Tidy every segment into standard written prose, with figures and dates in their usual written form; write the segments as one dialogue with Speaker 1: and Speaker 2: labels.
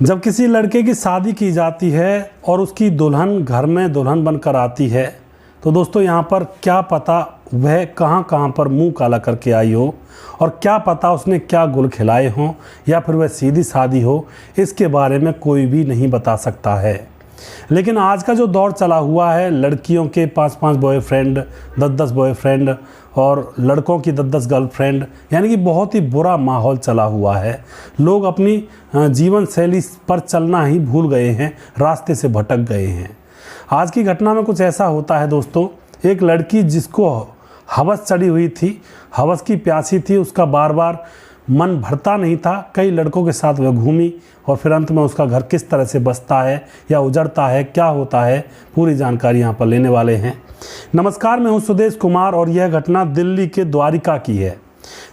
Speaker 1: जब किसी लड़के की शादी की जाती है और उसकी दुल्हन घर में दुल्हन बनकर आती है तो दोस्तों यहाँ पर क्या पता वह कहाँ कहाँ पर मुंह काला करके आई हो और क्या पता उसने क्या गुल खिलाए हों या फिर वह सीधी सादी हो, इसके बारे में कोई भी नहीं बता सकता है। लेकिन आज का जो दौर चला हुआ है, लड़कियों के 5-5 बॉयफ्रेंड, 10-10 बॉयफ्रेंड और लड़कों की 10-10 गर्लफ्रेंड, यानी कि बहुत ही बुरा माहौल चला हुआ है। लोग अपनी जीवन शैली पर चलना ही भूल गए हैं, रास्ते से भटक गए हैं। आज की घटना में कुछ ऐसा होता है दोस्तों, एक लड़की जिसको हवस चढ़ी हुई थी, हवस की प्यासी थी, उसका बार बार मन भरता नहीं था, कई लड़कों के साथ वह घूमी और फिर अंत में उसका घर किस तरह से बसता है या उजड़ता है, क्या होता है, पूरी जानकारी यहाँ पर लेने वाले हैं। नमस्कार, मैं हूँ सुदेश कुमार और यह घटना दिल्ली के द्वारिका की है,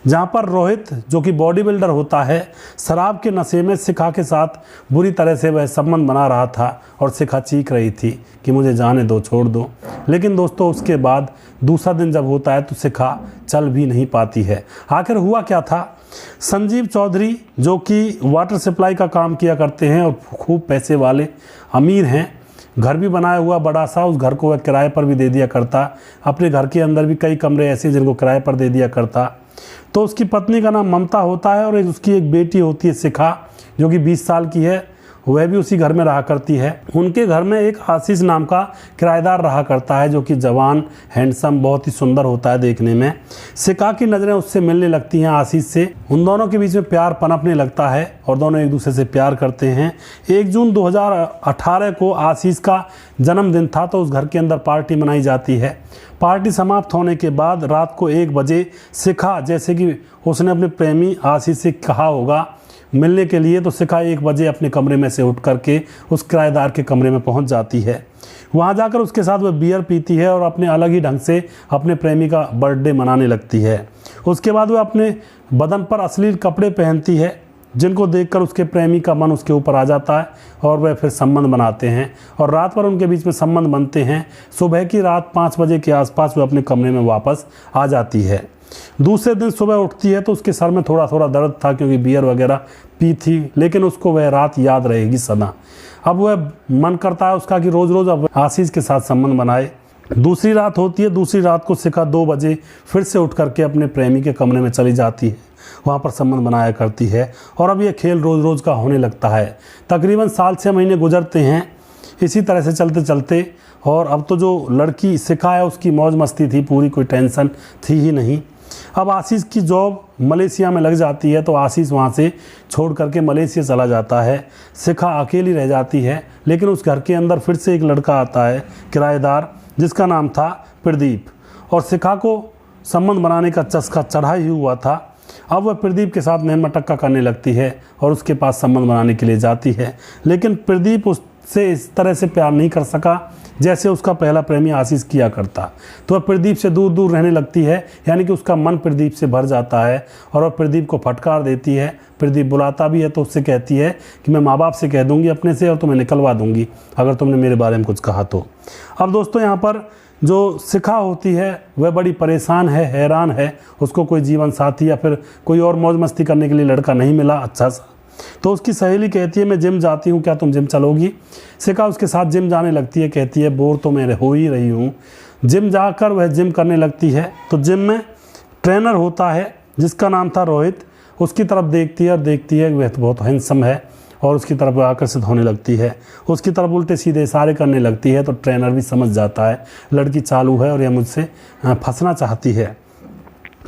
Speaker 1: जहाँ पर रोहित जो कि बॉडी बिल्डर होता है, शराब के नशे में शिखा के साथ बुरी तरह से वह संबंध बना रहा था और शिखा चीख रही थी कि मुझे जाने दो, छोड़ दो। लेकिन दोस्तों उसके बाद दूसरा दिन जब होता है तो शिखा चल भी नहीं पाती है। आखिर हुआ क्या था? संजीव चौधरी जो कि वाटर सप्लाई का काम किया करते हैं और खूब पैसे वाले अमीर हैं, घर भी बनाया हुआ बड़ा सा, उस घर को वह किराए पर भी दे दिया करता। अपने घर के अंदर भी कई कमरे ऐसे जिनको किराए पर दे दिया करता। तो उसकी पत्नी का नाम ममता होता है और उसकी एक बेटी होती है शिखा, जो कि 20 साल की है, वह भी उसी घर में रहा करती है। उनके घर में एक आशीष नाम का किराएदार रहा करता है, जो कि जवान, हैंडसम, बहुत ही सुंदर होता है देखने में। शिखा की नज़रें उससे मिलने लगती हैं, आशीष से। उन दोनों के बीच में प्यार पनपने लगता है और दोनों एक दूसरे से प्यार करते हैं। 1 जून 2018 को आशीष का जन्मदिन था, तो उस घर के अंदर पार्टी मनाई जाती है। पार्टी समाप्त होने के बाद रात को 1 बजे शिखा, जैसे कि उसने अपने प्रेमी आशीष से कहा होगा मिलने के लिए, तो शिखा 1 बजे अपने कमरे में से उठ करके उस किराएदार के कमरे में पहुंच जाती है। वहां जाकर उसके साथ वह बियर पीती है और अपने अलग ही ढंग से अपने प्रेमी का बर्थडे मनाने लगती है। उसके बाद वह अपने बदन पर अश्लील कपड़े पहनती है, जिनको देखकर उसके प्रेमी का मन उसके ऊपर आ जाता है और वह फिर संबंध बनाते हैं और रात भर उनके बीच में संबंध बनते हैं। सुबह की रात 5 बजे के आसपास वह अपने कमरे में वापस आ जाती है। दूसरे दिन सुबह उठती है तो उसके सर में थोड़ा थोड़ा दर्द था, क्योंकि बियर वगैरह पी थी, लेकिन उसको वह रात याद रहेगी सदा। अब वह मन करता है उसका कि रोज़ रोज़ अब आशीष के साथ संबंध बनाए। दूसरी रात होती है, दूसरी रात को शिखा 2 बजे फिर से उठ करके अपने प्रेमी के कमरे में चली जाती है, वहाँ पर संबंध बनाया करती है और अब यह खेल रोज़ रोज़ का होने लगता है। तकरीबन साल 6 महीने गुजरते हैं इसी तरह से चलते चलते, और अब तो जो लड़की शिखा है उसकी मौज मस्ती थी पूरी, कोई टेंशन थी ही नहीं। अब आशीष की जॉब मलेशिया में लग जाती है, तो आशीष वहाँ से छोड़ करके मलेशिया चला जाता है। शिखा अकेली रह जाती है, लेकिन उस घर के अंदर फिर से एक लड़का आता है किराएदार, जिसका नाम था प्रदीप, और शिखा को संबंध बनाने का चस्का चढ़ा ही हुआ था। अब वह प्रदीप के साथ नैन मटक्का करने लगती है और उसके पास संबंध बनाने के लिए जाती है, लेकिन प्रदीप उससे इस तरह से प्यार नहीं कर सका जैसे उसका पहला प्रेमी आशीष किया करता। तो वह प्रदीप से दूर दूर रहने लगती है, यानी कि उसका मन प्रदीप से भर जाता है और वह प्रदीप को फटकार देती है। प्रदीप बुलाता भी है तो उससे कहती है कि मैं माँ बाप से कह दूंगी अपने से और तुम्हें निकलवा दूंगी अगर तुमने मेरे बारे में कुछ कहा तो। अब दोस्तों यहाँ पर जो शिखा होती है वह बड़ी परेशान है, हैरान है, उसको कोई जीवन साथी या फिर कोई और मौज मस्ती करने के लिए लड़का नहीं मिला अच्छा सा। तो उसकी सहेली कहती है मैं जिम जाती हूँ, क्या तुम जिम चलोगी? शिखा उसके साथ जिम जाने लगती है, कहती है बोर तो मैं हो ही रही हूँ। जिम जाकर वह जिम करने लगती है, तो जिम में ट्रेनर होता है जिसका नाम था रोहित। उसकी तरफ देखती है और देखती है वह तो बहुत हैंडसम है और उसकी तरफ आकर्षित होने लगती है। उसकी तरफ उल्टे सीधे इशारे करने लगती है, तो ट्रेनर भी समझ जाता है लड़की चालू है और यह मुझसे फंसना चाहती है।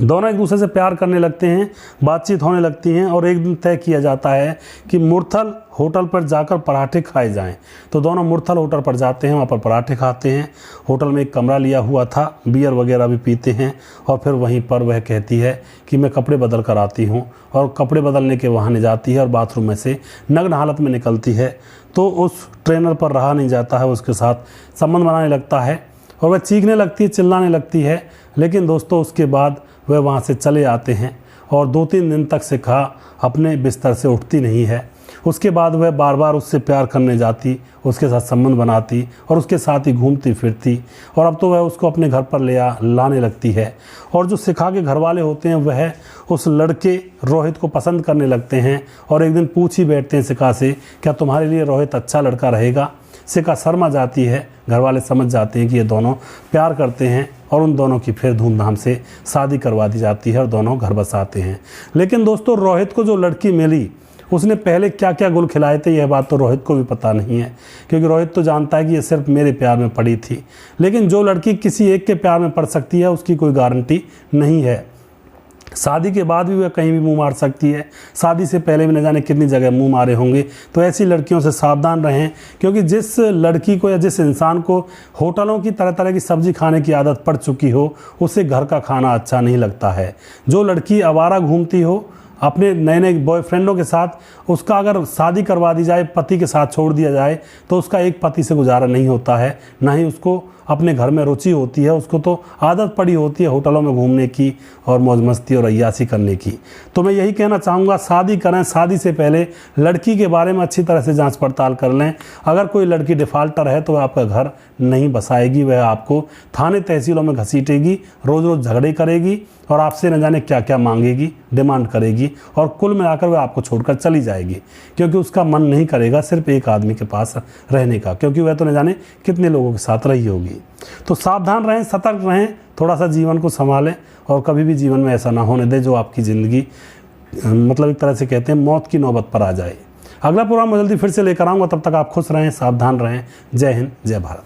Speaker 1: दोनों एक दूसरे से प्यार करने लगते हैं, बातचीत होने लगती हैं और एक दिन तय किया जाता है कि मुरथल होटल पर जाकर पराठे खाए जाएं। तो दोनों मुरथल होटल पर जाते हैं, वहाँ पर पराठे खाते हैं। होटल में एक कमरा लिया हुआ था, बियर वगैरह भी पीते हैं और फिर वहीं पर वह कहती है कि मैं कपड़े बदल कर आती हूँ, और कपड़े बदलने के वहाँ जाती है और बाथरूम में से नग्न हालत में निकलती है। तो उस ट्रेनर पर रहा नहीं जाता है, उसके साथ संबंध बनाने लगता है और वह चीखने लगती है, चिल्लाने लगती है। लेकिन दोस्तों उसके बाद वह वहाँ से चले आते हैं और 2-3 दिन तक शिखा अपने बिस्तर से उठती नहीं है। उसके बाद वह बार बार उससे प्यार करने जाती, उसके साथ संबंध बनाती और उसके साथ ही घूमती फिरती, और अब तो वह उसको अपने घर पर लाने लगती है। और जो शिखा के घर वाले होते हैं वह उस लड़के रोहित को पसंद करने लगते हैं और एक दिन पूछ ही बैठते हैं शिखा से, क्या तुम्हारे लिए रोहित अच्छा लड़का रहेगा? शिखा शर्मा जाती है। घर वाले समझ जाते हैं कि ये दोनों प्यार करते हैं और उन दोनों की फिर धूमधाम से शादी करवा दी जाती है और दोनों घर बसाते हैं। लेकिन दोस्तों, रोहित को जो लड़की मिली उसने पहले क्या क्या गुल खिलाए थे यह बात तो रोहित को भी पता नहीं है, क्योंकि रोहित तो जानता है कि ये सिर्फ मेरे प्यार में पड़ी थी। लेकिन जो लड़की किसी एक के प्यार में पड़ सकती है उसकी कोई गारंटी नहीं है। शादी के बाद भी वह कहीं भी मुंह मार सकती है, शादी से पहले भी न जाने कितनी जगह मुंह मारे होंगे। तो ऐसी लड़कियों से सावधान रहें, क्योंकि जिस लड़की को या जिस इंसान को होटलों की तरह तरह की सब्जी खाने की आदत पड़ चुकी हो उसे घर का खाना अच्छा नहीं लगता है। जो लड़की आवारा घूमती हो अपने नए नए बॉयफ्रेंडों के साथ, उसका अगर शादी करवा दी जाए, पति के साथ छोड़ दिया जाए, तो उसका एक पति से गुजारा नहीं होता है, ना ही उसको अपने घर में रुचि होती है। उसको तो आदत पड़ी होती है होटलों में घूमने की और मौज मस्ती और अय्यासी करने की। तो मैं यही कहना चाहूँगा, शादी करें, शादी से पहले लड़की के बारे में अच्छी तरह से जांच पड़ताल कर लें। अगर कोई लड़की डिफ़ाल्टर है तो वह आपका घर नहीं बसाएगी, वह आपको थाने तहसीलों में घसीटेगी, रोज़ रोज़ झगड़े करेगी और आपसे न जाने क्या क्या मांगेगी, डिमांड करेगी, और कुल मिलाकर वह आपको छोड़कर चली जाएगी, क्योंकि उसका मन नहीं करेगा सिर्फ एक आदमी के पास रहने का, क्योंकि वह तो न जाने कितने लोगों के साथ रही होगी। तो सावधान रहें, सतर्क रहें, थोड़ा सा जीवन को संभालें और कभी भी जीवन में ऐसा ना होने दें जो आपकी ज़िंदगी मतलब एक तरह से कहते हैं मौत की नौबत पर आ जाए। अगला प्रोग्राम मैं जल्दी फिर से लेकर आऊँगा, तब तक आप खुश रहें, सावधान रहें। जय हिंद, जय भारत।